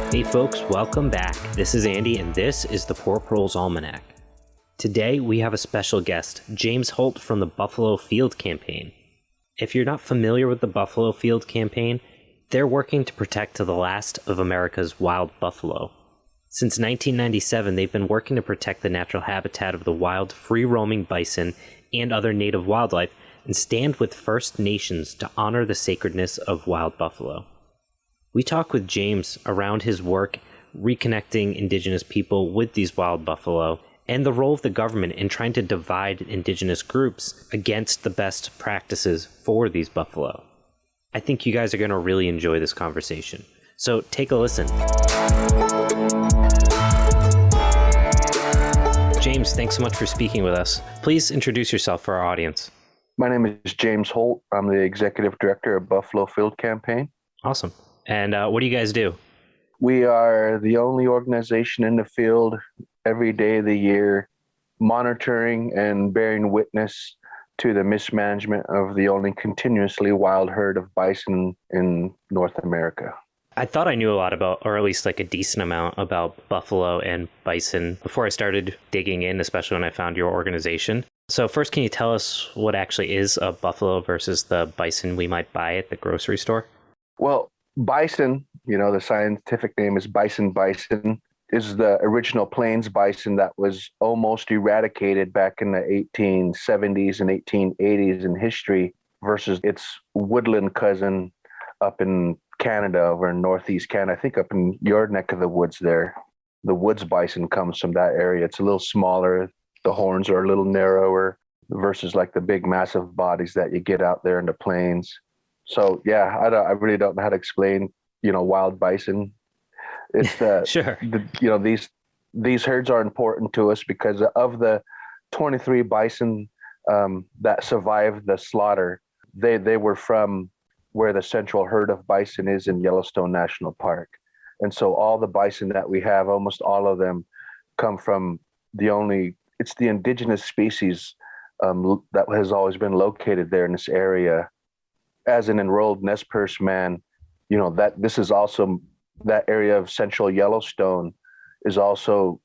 Hey folks, welcome back. This is Andy and this is the Poor Proles Almanac. Today we have a special guest, James Holt from the Buffalo Field Campaign. If you're not familiar with the Buffalo Field Campaign, they're working to protect the last of America's wild buffalo. Since 1997, they've been working to protect the natural habitat of the wild, free-roaming bison and other native wildlife and stand with First Nations to honor the sacredness of wild buffalo. We talk with James around his work reconnecting Indigenous people with these wild buffalo and the role of the government in trying to divide Indigenous groups against the best practices for these buffalo. I think you guys are going to really enjoy this conversation. So take a listen. James, thanks so much for speaking with us. Please introduce yourself for our audience. My name is James Holt. I'm the Executive Director of Buffalo Field Campaign. Awesome. And what do you guys do? We are the only organization in the field every day of the year monitoring and bearing witness to the mismanagement of the only continuously wild herd of bison in North America. I thought I knew a lot about, or at least like a decent amount about buffalo and bison before I started digging in, especially when I found your organization. So first, can you tell us what actually is a buffalo versus the bison we might buy at the grocery store? Well, bison, the scientific name is bison, is the original plains bison that was almost eradicated back in the 1870s and 1880s in history versus its woodland cousin up in Canada, over in northeast Canada. I think up in your neck of the woods there. The woods bison comes from that area. It's a little smaller. The horns are a little narrower versus like the big massive bodies that you get out there in the plains. So yeah, I really don't know how to explain, wild bison. It's Sure. These herds are important to us because of the 23 bison that survived the slaughter. They were from where the central herd of bison is in Yellowstone National Park, and so all the bison that we have, almost all of them, come from it's the indigenous species that has always been located there in this area. As an enrolled nez perce man, that this is also that area of central Yellowstone is also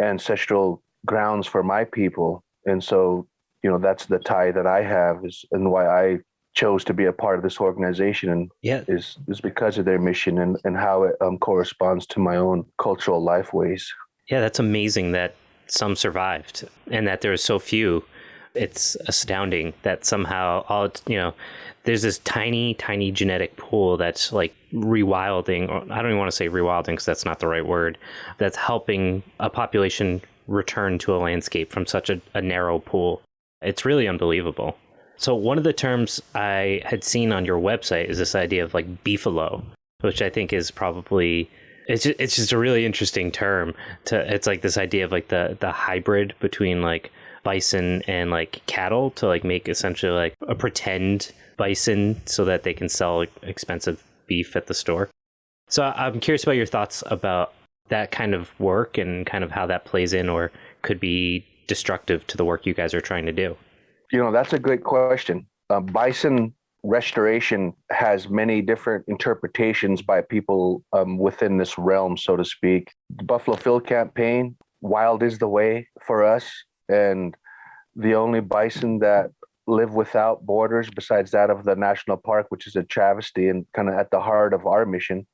ancestral grounds for my people. And so, that's the tie that I have and why I chose to be a part of this organization and is because of their mission and how it corresponds to my own cultural lifeways. Yeah, that's amazing that some survived and that there are so few. It's astounding that somehow there's this tiny genetic pool that's like rewilding, or I don't even want to say rewilding because that's not the right word, that's helping a population return to a landscape from such a narrow pool. It's really unbelievable. So one of the terms I had seen on your website is this idea of like beefalo, which I think is probably, it's just a really interesting term. It's like this idea of like the hybrid between like bison and like cattle to like make essentially like a pretend bison so that they can sell like expensive beef at the store. So I'm curious about your thoughts about that kind of work and kind of how that plays in or could be destructive to the work you guys are trying to do. That's a great question. Bison restoration has many different interpretations by people within this realm, so to speak. The Buffalo Field Campaign, wild is the way for us. And the only bison that live without borders besides that of the national park, which is a travesty and kind of at the heart of our mission,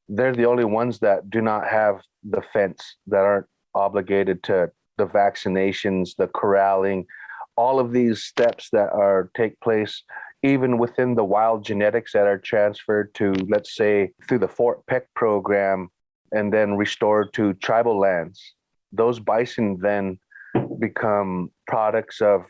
they're the only ones that do not have the fence, that aren't obligated to the vaccinations, the corralling, all of these steps that take place even within the wild genetics that are transferred to, let's say, through the Fort Peck program and then restored to tribal lands. Those bison then become products of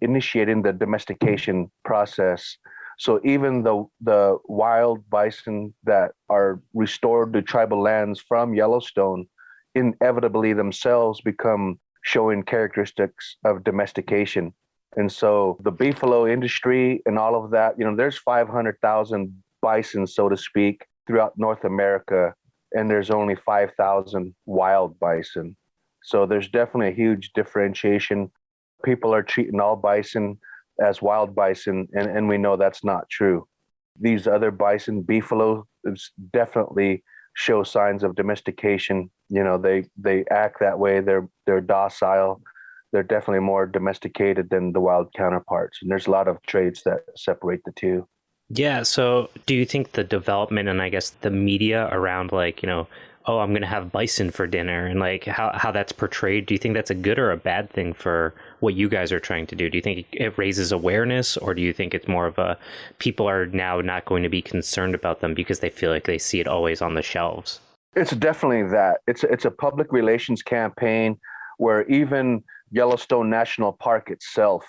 initiating the domestication process. So even the wild bison that are restored to tribal lands from Yellowstone inevitably themselves become showing characteristics of domestication. And so the beefalo industry and all of that, there's 500,000 bison, so to speak, throughout North America, and there's only 5,000 wild bison. So there's definitely a huge differentiation. People are treating all bison as wild bison, and we know that's not true. These other bison, beefalo, is definitely show signs of domestication. They act that way. They're docile. They're definitely more domesticated than the wild counterparts. And there's a lot of traits that separate the two. Yeah. So do you think the development and I guess the media around like, oh, I'm going to have bison for dinner and like how that's portrayed, do you think that's a good or a bad thing for what you guys are trying to do? Do you think it raises awareness, or do you think it's more of a people are now not going to be concerned about them because they feel like they see it always on the shelves? It's definitely that. It's a public relations campaign where even Yellowstone National Park itself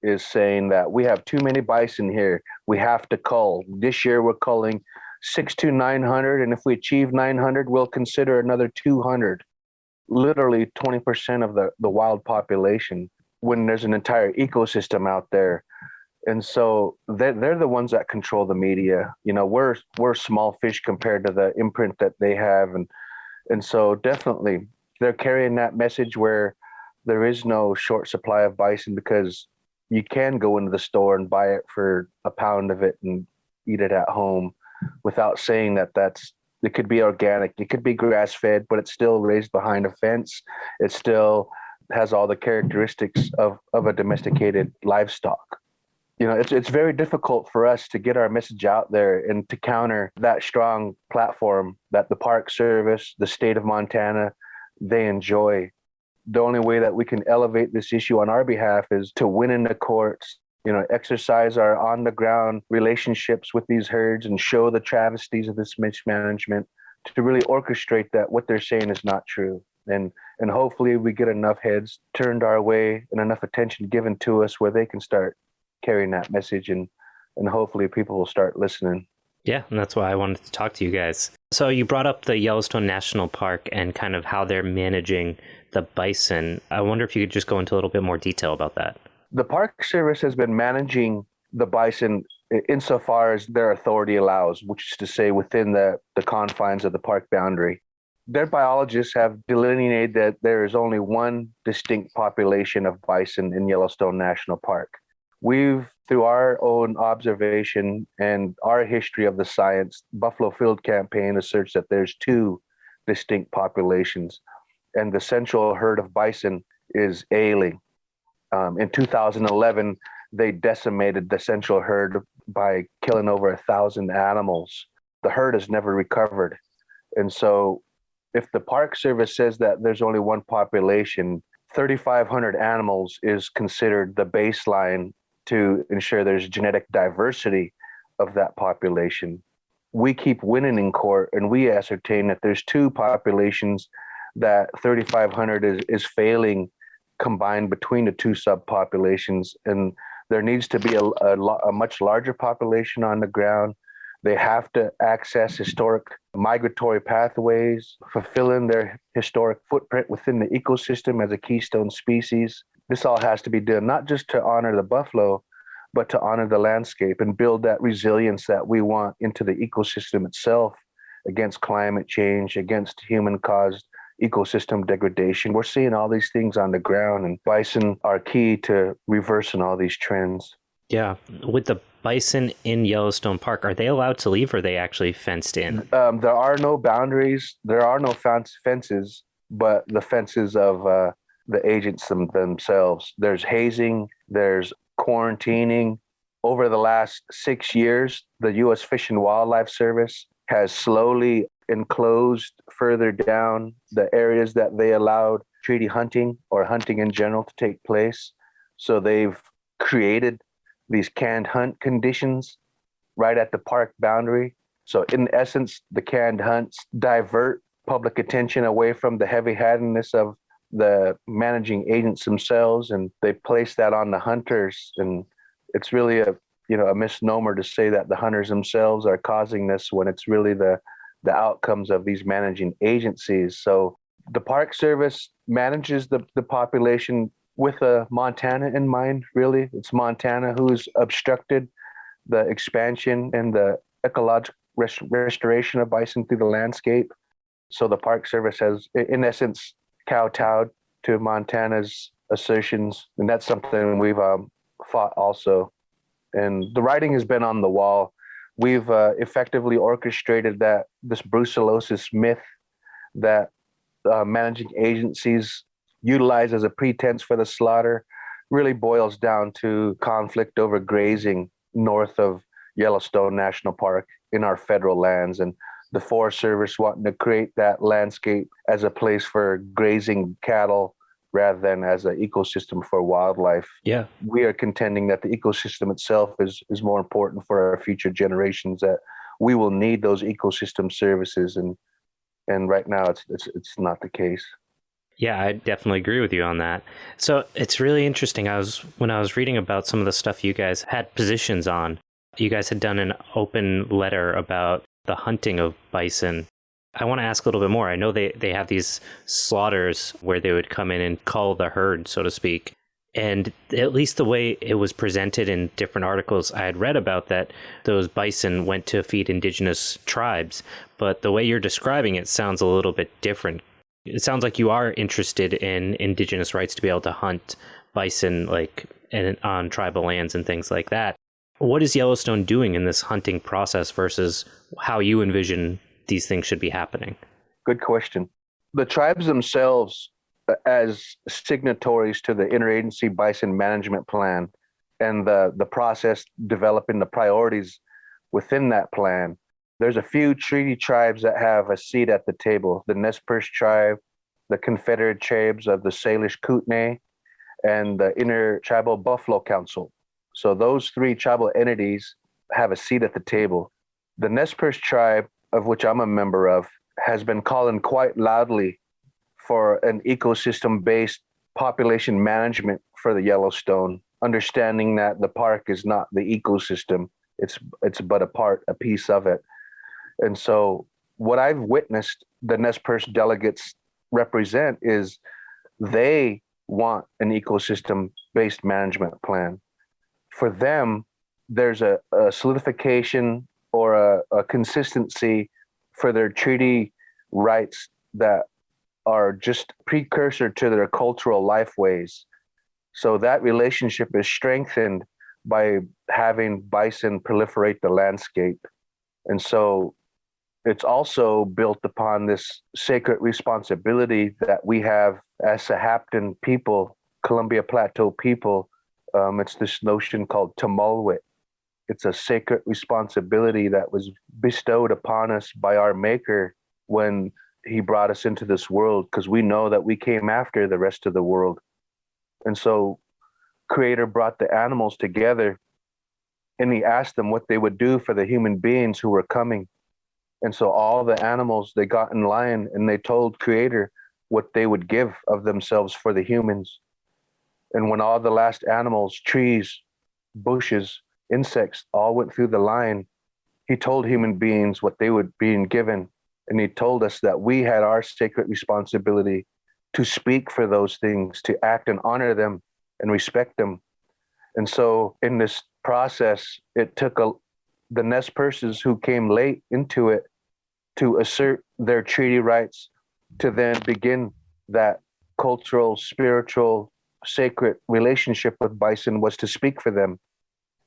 is saying that we have too many bison here. We have to cull. This year we're culling 6 to 900, and if we achieve 900, we'll consider another 200. Literally 20% of the wild population when there's an entire ecosystem out there. And so they're the ones that control the media. We're small fish compared to the imprint that they have, and so definitely they're carrying that message where there is no short supply of bison, because you can go into the store and buy it for a pound of it and eat it at home without saying that it could be organic, it could be grass fed, but it's still raised behind a fence. It still has all the characteristics of a domesticated livestock. It's very difficult for us to get our message out there and to counter that strong platform that the Park Service, the state of Montana, they enjoy. The only way that we can elevate this issue on our behalf is to win in the courts, exercise our on the ground relationships with these herds and show the travesties of this mismanagement, to really orchestrate that what they're saying is not true. And hopefully we get enough heads turned our way and enough attention given to us where they can start carrying that message, and hopefully people will start listening. Yeah, and that's why I wanted to talk to you guys. So you brought up the Yellowstone National Park and kind of how they're managing the bison. I wonder if you could just go into a little bit more detail about that. The Park Service has been managing the bison insofar as their authority allows, which is to say within the confines of the park boundary. Their biologists have delineated that there is only one distinct population of bison in Yellowstone National Park. We've, through our own observation and our history of the science, Buffalo Field Campaign asserts that there's two distinct populations, and the central herd of bison is ailing. In 2011, they decimated the central herd by killing over 1,000 animals. The herd has never recovered. And so if the Park Service says that there's only one population, 3,500 animals is considered the baseline to ensure there's genetic diversity of that population. We keep winning in court, and we ascertain that there's two populations that 3,500 is failing combined between the two subpopulations, and there needs to be a much larger population on the ground. They have to access historic migratory pathways, fulfilling their historic footprint within the ecosystem as a keystone species. This all has to be done not just to honor the buffalo, but to honor the landscape and build that resilience that we want into the ecosystem itself against climate change, against human-caused ecosystem degradation. We're seeing all these things on the ground, and bison are key to reversing all these trends. Yeah. With the bison in Yellowstone Park, are they allowed to leave, or are they actually fenced in? There are no boundaries. There are no fences, but the fences of the agents themselves. There's hazing, there's quarantining. Over the last 6 years, the U.S. Fish and Wildlife Service has slowly enclosed further down the areas that they allowed treaty hunting or hunting in general to take place. So they've created these canned hunt conditions right at the park boundary. So in essence, the canned hunts divert public attention away from the heavy-handedness of the managing agents themselves, and they place that on the hunters. And it's really a misnomer to say that the hunters themselves are causing this, when it's really the outcomes of these managing agencies. So the Park Service manages the population with Montana in mind, really. It's Montana who's obstructed the expansion and the ecological restoration of bison through the landscape. So the Park Service has, in essence, kowtowed to Montana's assertions, and that's something we've fought also. And the writing has been on the wall we've effectively orchestrated that this brucellosis myth that managing agencies utilize as a pretense for the slaughter really boils down to conflict over grazing north of Yellowstone National Park in our federal lands, and the Forest Service wanting to create that landscape as a place for grazing cattle rather than as an ecosystem for wildlife. Yeah. We are contending that the ecosystem itself is more important for our future generations, that we will need those ecosystem services, and right now it's not the case. Yeah, I definitely agree with you on that. So it's really interesting. When I was reading about some of the stuff you guys had positions on, you guys had done an open letter about the hunting of bison. I want to ask a little bit more. I know they have these slaughters where they would come in and cull the herd, so to speak. And at least the way it was presented in different articles I had read about, that those bison went to feed indigenous tribes. But the way you're describing it sounds a little bit different. It sounds like you are interested in indigenous rights to be able to hunt bison, like on tribal lands and things like that. What is Yellowstone doing in this hunting process versus how you envision these things should be happening? Good question. The tribes themselves, as signatories to the Interagency Bison Management Plan and the process developing the priorities within that plan, there's a few treaty tribes that have a seat at the table: the Nez Perce tribe, the Confederate tribes of the Salish Kootenai, and the Intertribal Buffalo Council. So those three tribal entities have a seat at the table. The Nez Perce tribe, of which I'm a member of, has been calling quite loudly for an ecosystem-based population management for the Yellowstone, understanding that the park is not the ecosystem. It's but a piece of it. And so what I've witnessed the Nez Perce delegates represent is they want an ecosystem-based management plan. For them, there's a solidification or a consistency for their treaty rights that are just precursor to their cultural lifeways. So that relationship is strengthened by having bison proliferate the landscape. And so it's also built upon this sacred responsibility that we have as Sahaptin people, Columbia Plateau people. It's this notion called Tumulwit. It's a sacred responsibility that was bestowed upon us by our Maker when he brought us into this world, because we know that we came after the rest of the world. And so Creator brought the animals together and he asked them what they would do for the human beings who were coming. And so all the animals, they got in line and they told Creator what they would give of themselves for the humans. And when all the last animals, trees, bushes, insects, all went through the line, he told human beings what they would be given. And he told us that we had our sacred responsibility to speak for those things, to act and honor them and respect them. And so in this process, it took the Nez Perces who came late into it to assert their treaty rights, to then begin that cultural, spiritual, sacred relationship with bison, was to speak for them.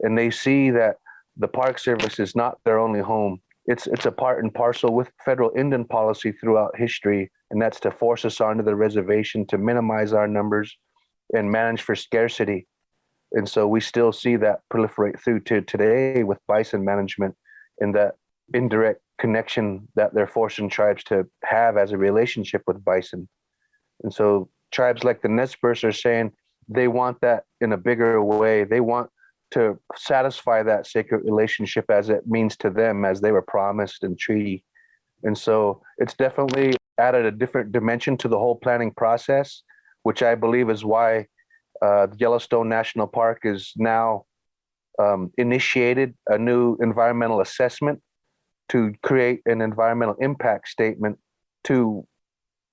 And they see that the Park Service is not their only home. It's a part and parcel with federal Indian policy throughout history, and that's to force us onto the reservation, to minimize our numbers and manage for scarcity. And so we still see that proliferate through to today with bison management, and that indirect connection that they're forcing tribes to have as a relationship with bison. And so tribes like the Nez Perce are saying they want that in a bigger way. They want to satisfy that sacred relationship as it means to them, as they were promised in treaty. And so it's definitely added a different dimension to the whole planning process, which I believe is why the Yellowstone National Park is now initiated a new environmental assessment to create an environmental impact statement to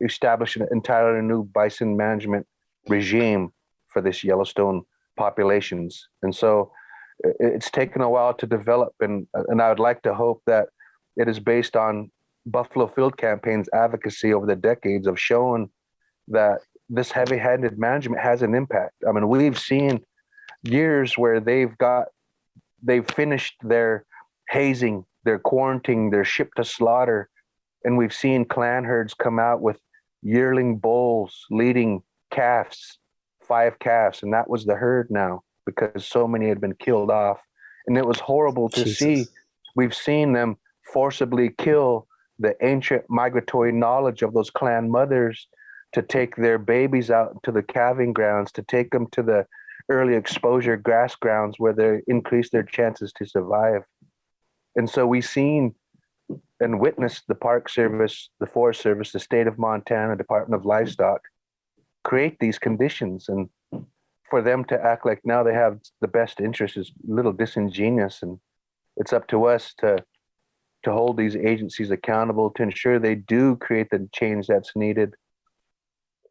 establish an entirely new bison management regime for this Yellowstone populations. And so it's taken a while to develop, and I would like to hope that it is based on Buffalo Field Campaign's advocacy over the decades of showing that this heavy-handed management has an impact. I mean, we've seen years where they've finished their hazing, they're quarantining, they're shipped to slaughter. And we've seen clan herds come out with yearling bulls leading calves, 5 calves, and that was the herd now because so many had been killed off. And it was horrible to see. We've seen them forcibly kill the ancient migratory knowledge of those clan mothers to take their babies out to the calving grounds, to take them to the early exposure grass grounds where they increase their chances to survive. And so we've seen and witnessed the Park Service, the Forest Service, the state of Montana, Department of Livestock create these conditions. And for them to act like now they have the best interest is a little disingenuous. And it's up to us to hold these agencies accountable, to ensure they do create the change that's needed.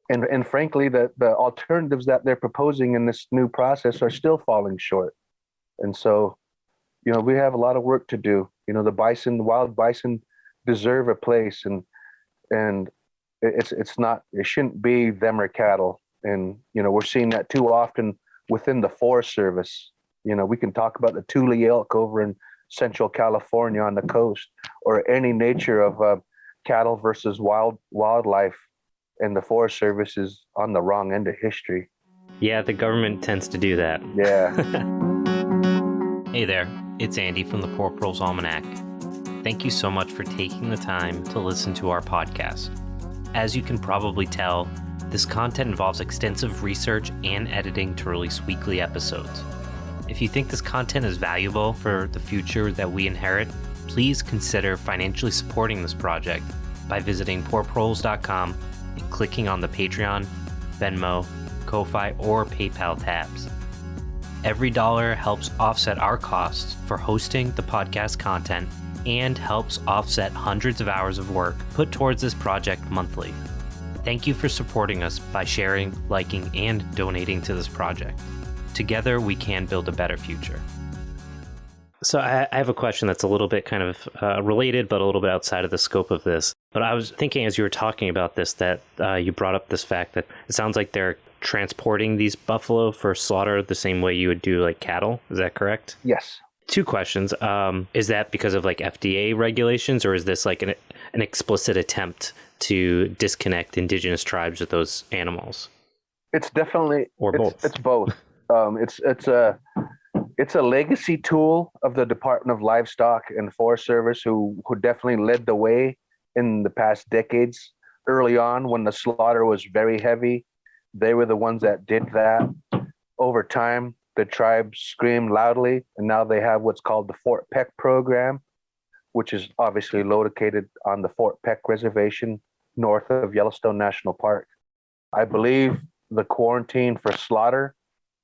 And frankly, the alternatives that they're proposing in this new process are still falling short. And so, we have a lot of work to do. The wild bison deserve a place, and it shouldn't be them or cattle. And, we're seeing that too often within the Forest Service. We can talk about the Thule elk over in Central California on the coast, or any nature of cattle versus wildlife. And the Forest Service is on the wrong end of history. Yeah, the government tends to do that. Yeah. Hey there, it's Andy from the Poor Proles Almanac. Thank you so much for taking the time to listen to our podcast. As you can probably tell, this content involves extensive research and editing to release weekly episodes. If you think this content is valuable for the future that we inherit, please consider financially supporting this project by visiting poorproles.com and clicking on the Patreon, Venmo, Ko-Fi, or PayPal tabs. Every dollar helps offset our costs for hosting the podcast content and helps offset hundreds of hours of work put towards this project monthly. Thank you for supporting us by sharing, liking, and donating to this project. Together, we can build a better future. So I have a question that's a little bit kind of related, but a little bit outside of the scope of this. But I was thinking as you were talking about this, that you brought up this fact that it sounds like they're transporting these buffalo for slaughter the same way you would do like cattle. Is that correct? Yes. 2 questions. Is that because of like FDA regulations, or is this like an explicit attempt to disconnect indigenous tribes with those animals? It's definitely, or both. It's both. It's a legacy tool of the Department of Livestock and Forest Service, who definitely led the way in the past decades. Early on, when the slaughter was very heavy, they were the ones that did that. Over time, the tribes screamed loudly, and now they have what's called the Fort Peck program, which is obviously located on the Fort Peck Reservation north of Yellowstone National Park. I believe the quarantine for slaughter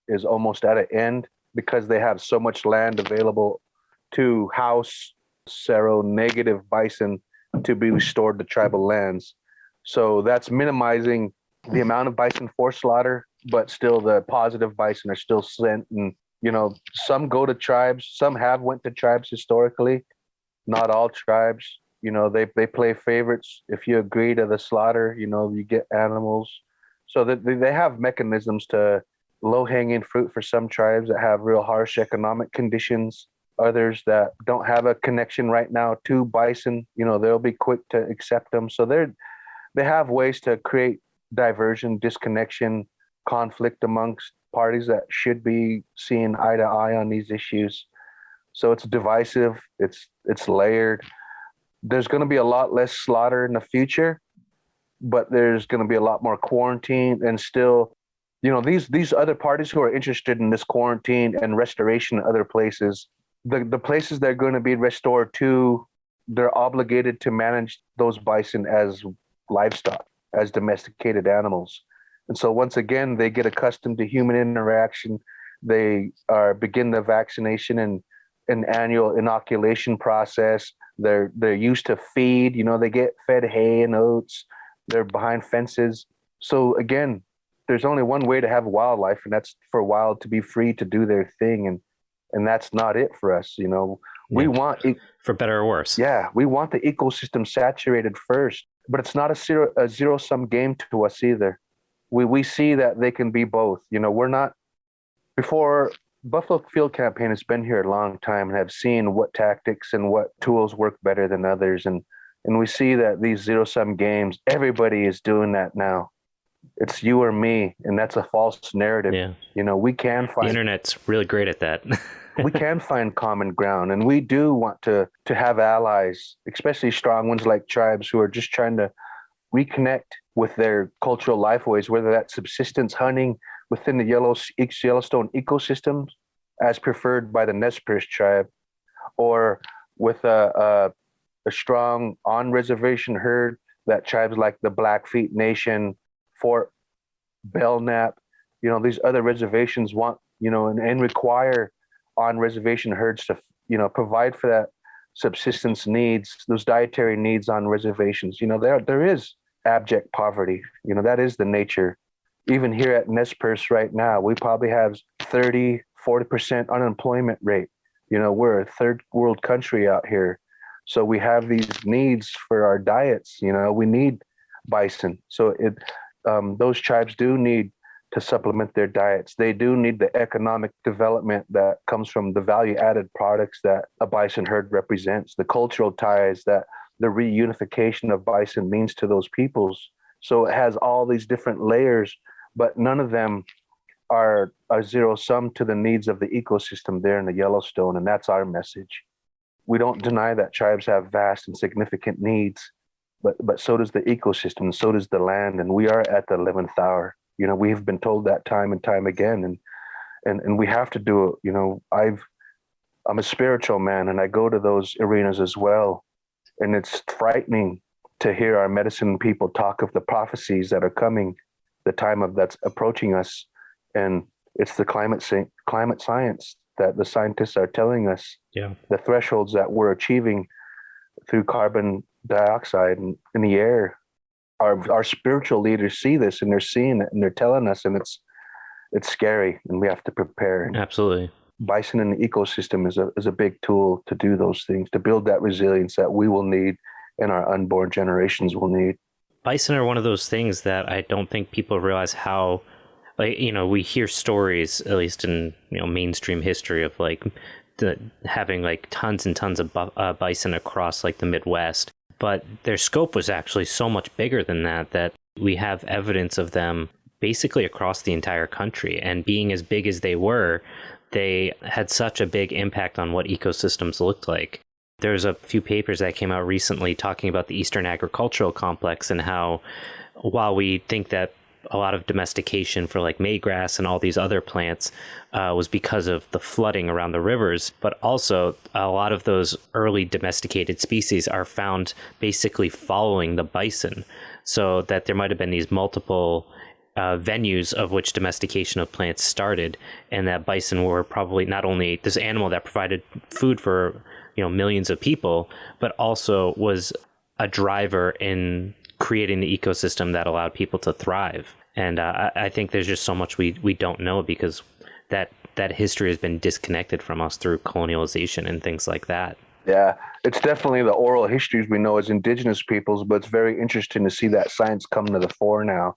is almost at an end because they have so much land available to house seronegative bison to be restored to tribal lands. So that's minimizing the amount of bison for slaughter, but still the positive bison are still sent. And, some go to tribes, some have went to tribes historically, not all tribes. They play favorites. If you agree to the slaughter, you get animals. So that they have mechanisms to low-hanging fruit for some tribes that have real harsh economic conditions. Others that don't have a connection right now to bison, they'll be quick to accept them. So they have ways to create diversion, disconnection, conflict amongst parties that should be seeing eye to eye on these issues. So it's divisive, it's layered. There's going to be a lot less slaughter in the future, but there's going to be a lot more quarantine. And still, these other parties who are interested in this quarantine and restoration in other places, the places they're going to be restored to, they're obligated to manage those bison as livestock, as domesticated animals. And so once again, they get accustomed to human interaction. They begin the vaccination and an annual inoculation process. They're used to feed, they get fed hay and oats. They're behind fences. So again, there's only one way to have wildlife, and that's for wild to be free to do their thing. And that's not it for us. We want for better or worse. Yeah, we want the ecosystem saturated first, but it's not a zero-sum game to us either. We see that they can be both. We're not, before Buffalo Field Campaign has been here a long time and have seen what tactics and what tools work better than others. And we see that these zero-sum games, everybody is doing that now. It's you or me, and that's a false narrative. Yeah. We can The find internet's really great at that. we can find common ground, and we do want to have allies, especially strong ones like tribes who are just trying to reconnect with their cultural lifeways, whether that's subsistence hunting within the Yellowstone ecosystems, as preferred by the Nez Perce tribe, or with a strong on-reservation herd that tribes like the Blackfeet Nation, Fort Belknap, these other reservations want, and require on-reservation herds to, provide for that subsistence needs, those dietary needs on reservations. There is abject poverty. That is the nature. Even here at Nez Perce right now, we probably have 30-40% unemployment rate. We're a third world country out here. So we have these needs for our diets. We need bison. So those tribes do need to supplement their diets. They do need the economic development that comes from the value added products that a bison herd represents, the cultural ties that the reunification of bison means to those peoples. So it has all these different layers, but none of them are zero sum to the needs of the ecosystem there in the Yellowstone. And that's our message. We don't deny that tribes have vast and significant needs, but so does the ecosystem, and so does the land. And we are at the 11th hour. We've been told that time and time again, and we have to do it. I'm a spiritual man, and I go to those arenas as well. And it's frightening to hear our medicine people talk of the prophecies that are coming, the time of that's approaching us. And it's the climate science that the scientists are telling us, the thresholds that we're achieving through carbon dioxide in the air. Our spiritual leaders see this, and they're seeing it, and they're telling us, and it's scary, and we have to prepare. Absolutely. Bison in the ecosystem is a big tool to do those things, to build that resilience that we will need and our unborn generations will need. Bison are one of those things that I don't think people realize how, we hear stories, at least in mainstream history, of having tons and tons of bison across the Midwest, but their scope was actually so much bigger than that we have evidence of them basically across the entire country. And being as big as they were, they had such a big impact on what ecosystems looked like. There's a few papers that came out recently talking about the Eastern Agricultural Complex and how, while we think that a lot of domestication for maygrass and all these other plants was because of the flooding around the rivers, but also a lot of those early domesticated species are found basically following the bison, so that there might have been these multiple venues of which domestication of plants started, and that bison were probably not only this animal that provided food for millions of people, but also was a driver in creating the ecosystem that allowed people to thrive. And I think there's just so much we don't know, because that history has been disconnected from us through colonialization and things like that. Yeah, it's definitely the oral histories we know as indigenous peoples, but it's very interesting to see that science come to the fore now.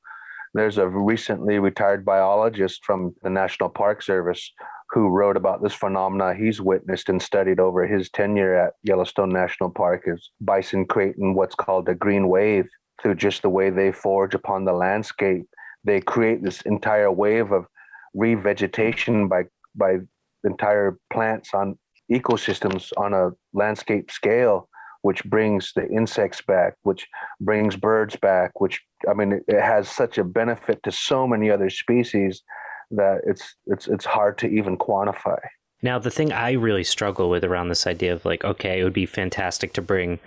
There's a recently retired biologist from the National Park Service who wrote about this phenomena he's witnessed and studied over his tenure at Yellowstone National Park, is bison creating what's called a green wave through just the way they forage upon the landscape. They create this entire wave of revegetation by entire plants on ecosystems on a landscape scale, which brings the insects back, which brings birds back, it has such a benefit to so many other species that it's hard to even quantify. Now, the thing I really struggle with around this idea of okay, it would be fantastic to bring,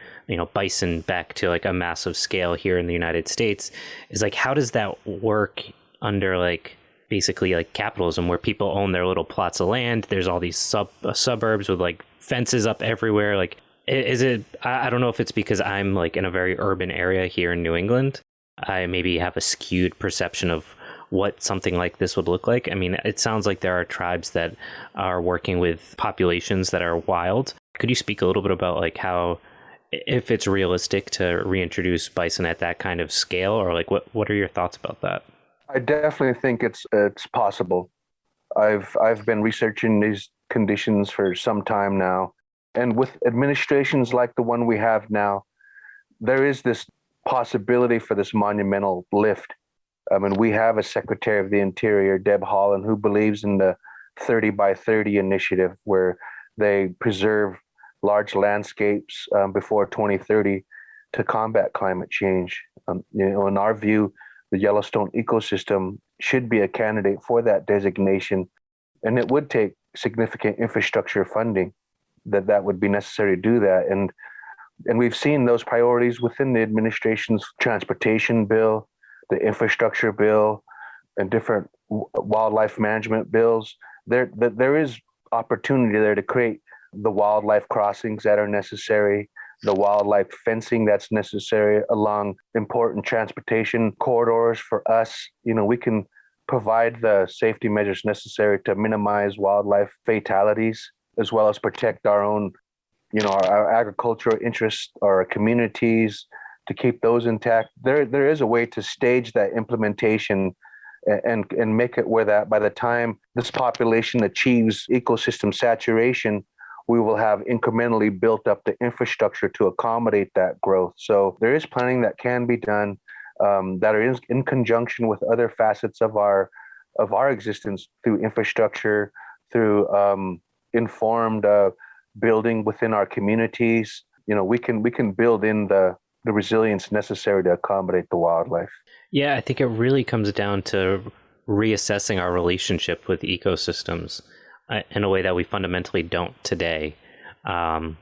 bison back to a massive scale here in the United States, is how does that work under basically capitalism, where people own their little plots of land? There's all these suburbs with fences up everywhere. Is it, I don't know if it's because I'm in a very urban area here in New England. I maybe have a skewed perception of what something like this would look like. I mean, it sounds like there are tribes that are working with populations that are wild. Could you speak a little bit about how, if it's realistic to reintroduce bison at that kind of scale, or what are your thoughts about that? I definitely think it's possible. I've been researching these conditions for some time now, and with administrations like the one we have now, there is this possibility for this monumental lift. I mean, we have a Secretary of the Interior, Deb Haaland, who believes in the 30 by 30 initiative, where they preserve large landscapes before 2030 to combat climate change. In our view, the Yellowstone ecosystem should be a candidate for that designation, and it would take significant infrastructure funding that would be necessary to do that. And we've seen those priorities within the administration's transportation bill, the infrastructure bill, and different wildlife management bills. There is opportunity there to create the wildlife crossings that are necessary, the wildlife fencing that's necessary along important transportation corridors for us. We can provide the safety measures necessary to minimize wildlife fatalities, as well as protect our own, our agricultural interests, our communities, to keep those intact. There is a way to stage that implementation and make it where that by the time this population achieves ecosystem saturation, we will have incrementally built up the infrastructure to accommodate that growth. So there is planning that can be done that is in conjunction with other facets of our existence through infrastructure, through informed building within our communities. We can build in the resilience necessary to accommodate the wildlife. Yeah, I think it really comes down to reassessing our relationship with ecosystems in a way that we fundamentally don't today. I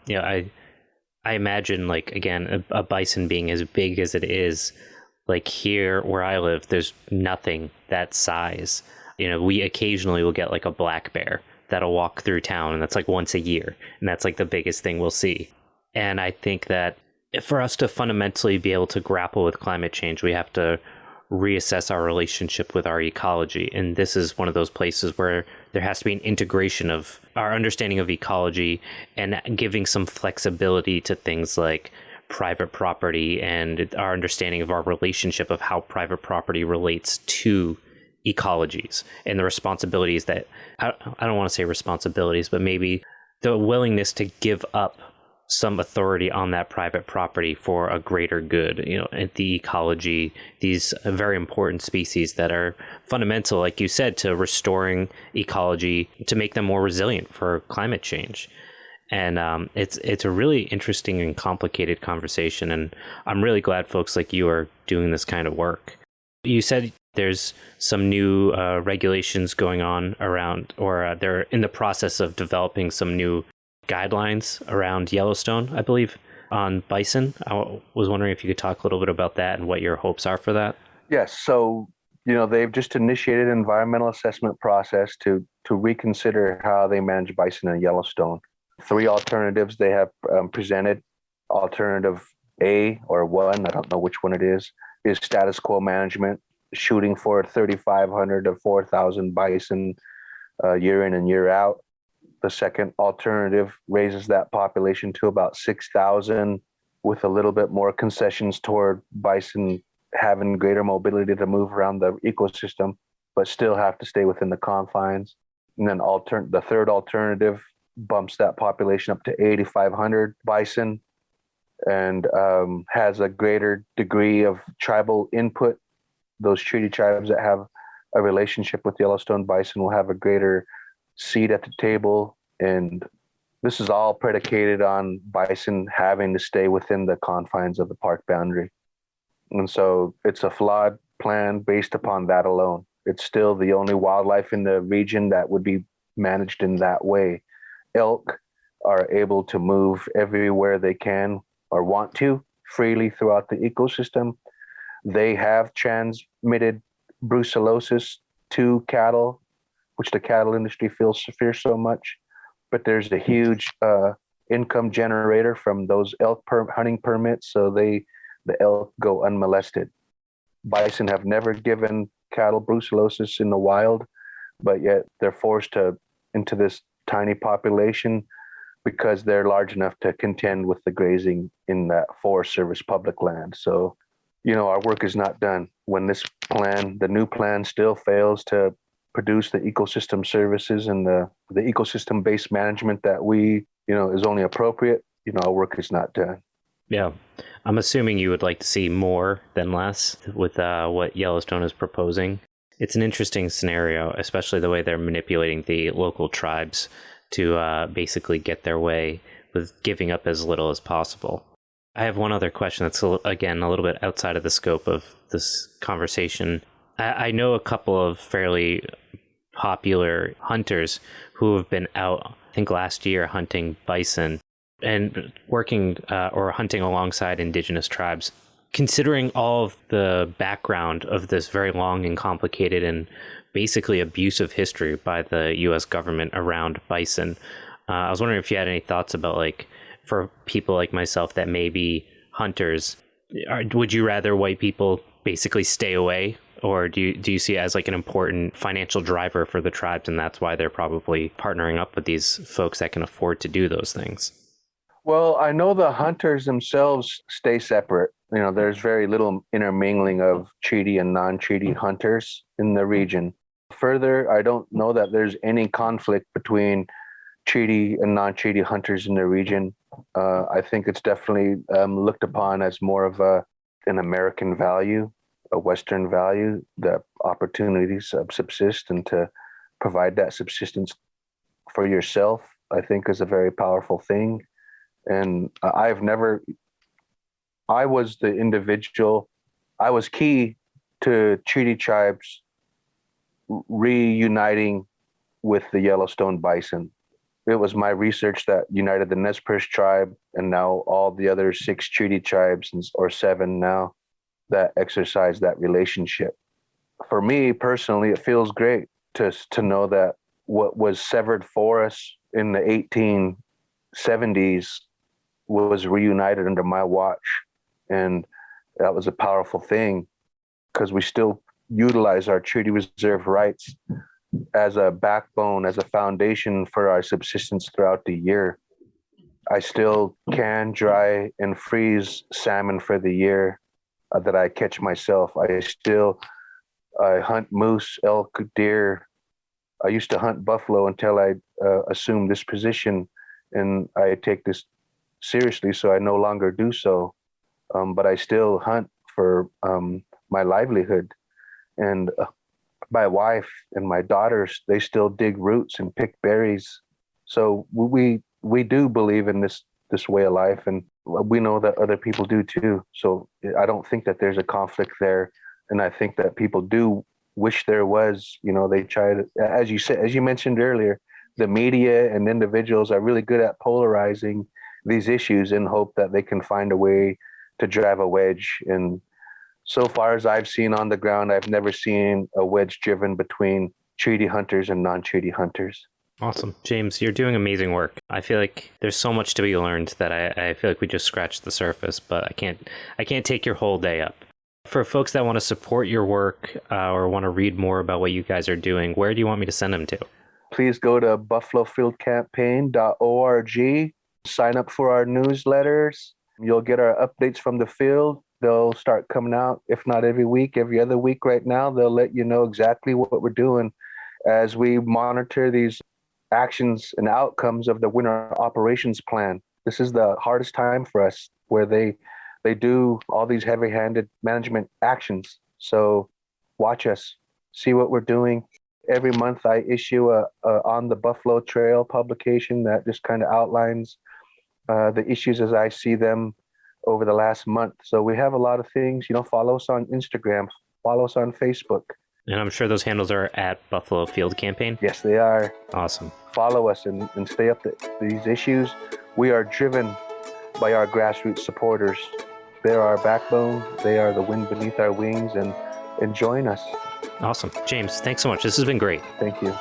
imagine, like, again, a bison being as big as it is, like here where I live, there's nothing that size. We occasionally will get like a black bear that'll walk through town, and that's like once a year, and that's like the biggest thing we'll see. And I think that for us to fundamentally be able to grapple with climate change, we have to reassess our relationship with our ecology. And this is one of those places where there has to be an integration of our understanding of ecology and giving some flexibility to things like private property and our understanding of our relationship of how private property relates to ecologies and the responsibilities that, I don't want to say responsibilities, but maybe the willingness to give up some authority on that private property for a greater good, and the ecology, these very important species that are fundamental, like you said, to restoring ecology, to make them more resilient for climate change. And it's a really interesting and complicated conversation, and I'm really glad folks like you are doing this kind of work. You said there's some new regulations going on around, or they're in the process of developing some new guidelines around Yellowstone, I believe, on bison. I was wondering if you could talk a little bit about that and what your hopes are for that. Yes. So, they've just initiated an environmental assessment process to reconsider how they manage bison in Yellowstone. 3 alternatives they have presented. Alternative A, or 1, I don't know which one it is status quo management, shooting for 3,500 to 4,000 bison year in and year out. The second alternative raises that population to about 6,000, with a little bit more concessions toward bison having greater mobility to move around the ecosystem, but still have to stay within the confines. And then the third alternative bumps that population up to 8,500 bison and has a greater degree of tribal input. Those treaty tribes that have a relationship with Yellowstone bison will have a greater seat at the table. And this is all predicated on bison having to stay within the confines of the park boundary. And so it's a flawed plan based upon that alone. It's still the only wildlife in the region that would be managed in that way. Elk are able to move everywhere they can or want to freely throughout the ecosystem. They have transmitted brucellosis to cattle, which the cattle industry fears so much. But there's a huge income generator from those elk hunting permits, so the elk go unmolested. Bison have never given cattle brucellosis in the wild, but yet they're forced into this tiny population because they're large enough to contend with the grazing in that Forest Service public land. So, our work is not done. When this plan, the new plan, still fails to produce the ecosystem services and the ecosystem-based management that we, is only appropriate, our work is not done. Yeah. I'm assuming you would like to see more than less with what Yellowstone is proposing. It's an interesting scenario, especially the way they're manipulating the local tribes to basically get their way with giving up as little as possible. I have one other question that's, again, a little bit outside of the scope of this conversation. I know a couple of fairly popular hunters who have been out, I think last year, hunting bison and working or hunting alongside indigenous tribes. Considering all of the background of this very long and complicated and basically abusive history by the U.S. government around bison, I was wondering if you had any thoughts about, like, for people like myself that may be hunters, would you rather white people basically stay away, or do you see it as like an important financial driver for the tribes, and that's why they're probably partnering up with these folks that can afford to do those things? Well, I know the hunters themselves stay separate. There's very little intermingling of treaty and non-treaty hunters in the region. Further, I don't know that there's any conflict between treaty and non-treaty hunters in the region. I think it's definitely looked upon as more of an American value, a Western value, that opportunities subsist, and to provide that subsistence for yourself, I think, is a very powerful thing. And I was the individual, I was key to treaty tribes reuniting with the Yellowstone bison. It was my research that united the Nez Perce tribe and now all the other 6 treaty tribes, or 7 now, that exercise that relationship. For me personally, it feels great to know that what was severed for us in the 1870s was reunited under my watch. And that was a powerful thing, because we still utilize our treaty reserve rights as a backbone, as a foundation for our subsistence throughout the year. I still can dry and freeze salmon for the year that I catch myself. I hunt moose, elk, deer. I used to hunt buffalo until I assumed this position, and I take this seriously, so I no longer do so. But I still hunt for my livelihood. And my wife and my daughters, they still dig roots and pick berries. So we do believe in this way of life, and we know that other people do too. So I don't think that there's a conflict there, and I think that people do wish there was. They try to, as you mentioned earlier, the media and individuals are really good at polarizing these issues in hope that they can find a way to drive a wedge. And so far as I've seen on the ground, I've never seen a wedge driven between treaty hunters and non-treaty hunters. Awesome. James, you're doing amazing work. I feel like there's so much to be learned that I feel like we just scratched the surface, but I can't take your whole day up. For folks that want to support your work or want to read more about what you guys are doing, where do you want me to send them to? Please go to buffalofieldcampaign.org. Sign up for our newsletters. You'll get our updates from the field. They'll start coming out, if not every week, every other week right now. They'll let you know exactly what we're doing as we monitor these actions and outcomes of the winter operations plan. This is the hardest time for us, where they do all these heavy-handed management actions. So watch us, see what we're doing. Every month I issue a On the Buffalo Trail publication that just kind of outlines the issues as I see them over the last month. So we have a lot of things. Follow us on Instagram, follow us on Facebook. And I'm sure those handles are at Buffalo Field Campaign. Yes, they are. Awesome. Follow us and stay up to these issues. We are driven by our grassroots supporters. They're our backbone. They are the wind beneath our wings, and join us. Awesome. James, thanks so much. This has been great. Thank you.